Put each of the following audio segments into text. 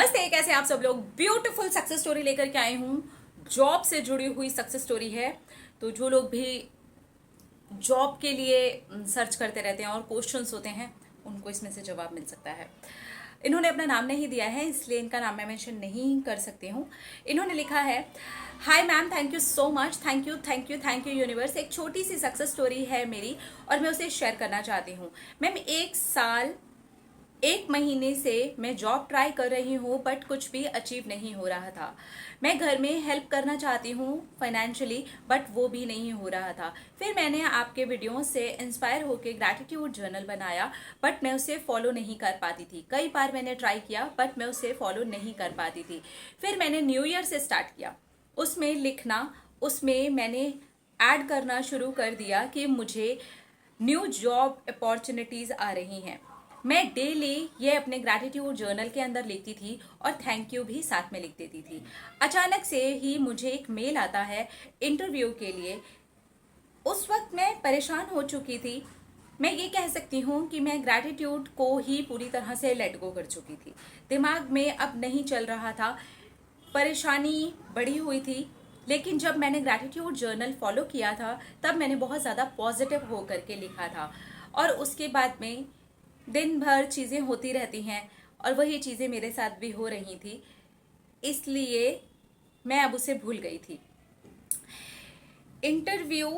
नमस्ते, कैसे आप सब लोग। ब्यूटीफुल सक्सेस स्टोरी लेकर के आई हूँ। जॉब से जुड़ी हुई सक्सेस स्टोरी है। तो जो लोग भी जॉब के लिए सर्च करते रहते हैं और क्वेश्चंस होते हैं, उनको इसमें से जवाब मिल सकता है। इन्होंने अपना नाम नहीं दिया है, इसलिए इनका नाम मैं मेंशन नहीं कर सकती हूँ। इन्होंने लिखा है, hi ma'am, thank you so much, thank you thank you thank you universe. एक छोटी सी सक्सेस स्टोरी है मेरी और मैं उसे शेयर करना चाहती हूँ। मैम, 1 महीने से मैं जॉब ट्राई कर रही हूँ, बट कुछ भी अचीव नहीं हो रहा था। मैं घर में हेल्प करना चाहती हूँ फाइनेंशियली, बट वो भी नहीं हो रहा था। फिर मैंने आपके वीडियो से इंस्पायर होकर ग्रैटिट्यूड जर्नल बनाया, बट मैं उसे फॉलो नहीं कर पाती थी। कई बार मैंने ट्राई किया, बट मैं उसे फॉलो नहीं कर पाती थी। फिर मैंने न्यू ईयर से स्टार्ट किया, उसमें लिखना, उसमें मैंने ऐड करना शुरू कर दिया कि मुझे न्यू जॉब अपॉर्चुनिटीज आ रही हैं। मैं डेली ये अपने ग्रैटिट्यूड जर्नल के अंदर लिखती थी और थैंक यू भी साथ में लिख देती थी। अचानक से ही मुझे एक मेल आता है इंटरव्यू के लिए। उस वक्त मैं परेशान हो चुकी थी। मैं ये कह सकती हूँ कि मैं ग्रैटिट्यूड को ही पूरी तरह से लेट गो कर चुकी थी। दिमाग में अब नहीं चल रहा था, परेशानी बढ़ी हुई थी। लेकिन जब मैंने ग्रैटिट्यूड जर्नल फॉलो किया था, तब मैंने बहुत ज़्यादा पॉजिटिव हो करके लिखा था। और उसके बाद में दिन भर चीज़ें होती रहती हैं और वही चीज़ें मेरे साथ भी हो रही थी, इसलिए मैं अब उसे भूल गई थी। इंटरव्यू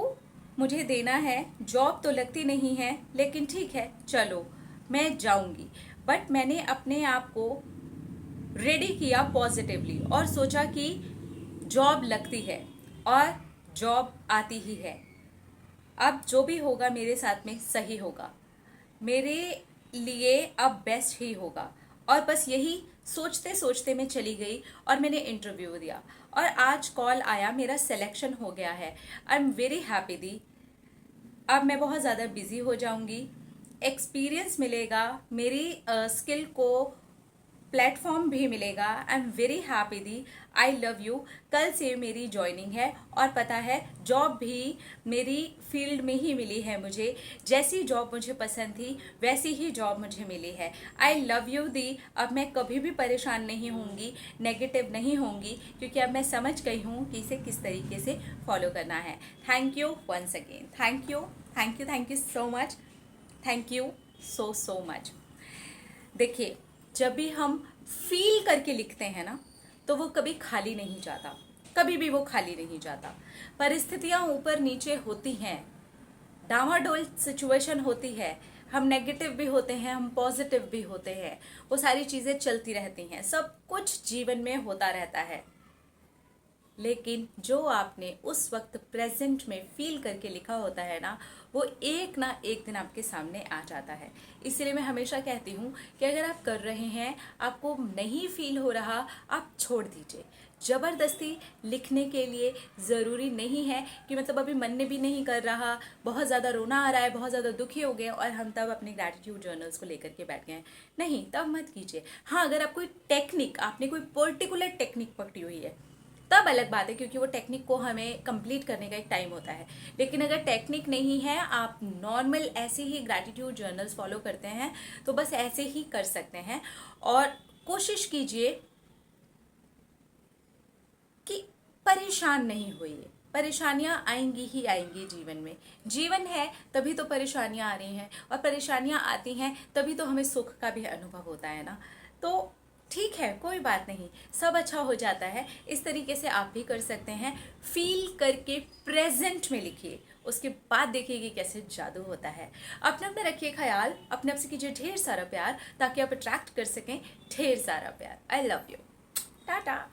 मुझे देना है, जॉब तो लगती नहीं है, लेकिन ठीक है, चलो मैं जाऊंगी। बट मैंने अपने आप को रेडी किया पॉजिटिवली और सोचा कि जॉब लगती है और जॉब आती ही है। अब जो भी होगा मेरे साथ में सही होगा, मेरे लिए अब बेस्ट ही होगा। और बस यही सोचते सोचते मैं चली गई और मैंने इंटरव्यू दिया और आज कॉल आया, मेरा सिलेक्शन हो गया है। आई एम वेरी हैप्पी दी। अब मैं बहुत ज़्यादा बिजी हो जाऊंगी, एक्सपीरियंस मिलेगा, मेरी स्किल को प्लेटफॉर्म भी मिलेगा। I am very happy the. I love you. कल से मेरी ज्वाइनिंग है और पता है जॉब भी मेरी फील्ड में ही मिली है मुझे। जैसी जॉब मुझे पसंद थी वैसी ही जॉब मुझे मिली है। आई लव यू दी। अब मैं कभी भी परेशान नहीं होंगी, नेगेटिव नहीं होंगी, क्योंकि अब मैं समझ गई हूँ कि इसे किस तरीके से फॉलो करना है। Thank you once again. Thank you thank you thank you so much. Thank you so much. देखिए, जब भी हम फील करके लिखते हैं ना, तो वो कभी खाली नहीं जाता, कभी भी वो खाली नहीं जाता। परिस्थितियां ऊपर नीचे होती हैं, डामाडोल सिचुएशन होती है, हम नेगेटिव भी होते हैं, हम पॉजिटिव भी होते हैं, वो सारी चीज़ें चलती रहती हैं, सब कुछ जीवन में होता रहता है। लेकिन जो आपने उस वक्त प्रेजेंट में फील करके लिखा होता है ना, वो एक ना एक दिन आपके सामने आ जाता है। इसलिए मैं हमेशा कहती हूँ कि अगर आप कर रहे हैं, आपको नहीं फील हो रहा, आप छोड़ दीजिए। ज़बरदस्ती लिखने के लिए ज़रूरी नहीं है कि मतलब अभी मन ने भी नहीं कर रहा, बहुत ज़्यादा रोना आ रहा है, बहुत ज़्यादा दुखी हो गए और हम तब अपने ग्रैटिट्यूड जर्नल्स को लेकर के बैठ गए। नहीं, तब मत कीजिए। हाँ, अगर आप कोई टेक्निक, आपने कोई पर्टिकुलर टेक्निक पकड़ी हुई है, तब अलग बात है, क्योंकि वो टेक्निक को हमें कंप्लीट करने का एक टाइम होता है। लेकिन अगर टेक्निक नहीं है, आप नॉर्मल ऐसे ही ग्रैटिट्यूड जर्नल्स फॉलो करते हैं, तो बस ऐसे ही कर सकते हैं। और कोशिश कीजिए कि परेशान नहीं होइए। परेशानियां आएंगी ही आएंगी जीवन में, जीवन है तभी तो परेशानियां आ रही हैं, और परेशानियां आती हैं तभी तो हमें सुख का भी अनुभव होता है ना। तो ठीक है, कोई बात नहीं, सब अच्छा हो जाता है। इस तरीके से आप भी कर सकते हैं। फील करके प्रेजेंट में लिखिए, उसके बाद देखिए कैसे जादू होता है। अपने अपने रखिए ख्याल, अपने आप से कीजिए ढेर सारा प्यार, ताकि आप अट्रैक्ट कर सकें ढेर सारा प्यार। I love you. टाटा।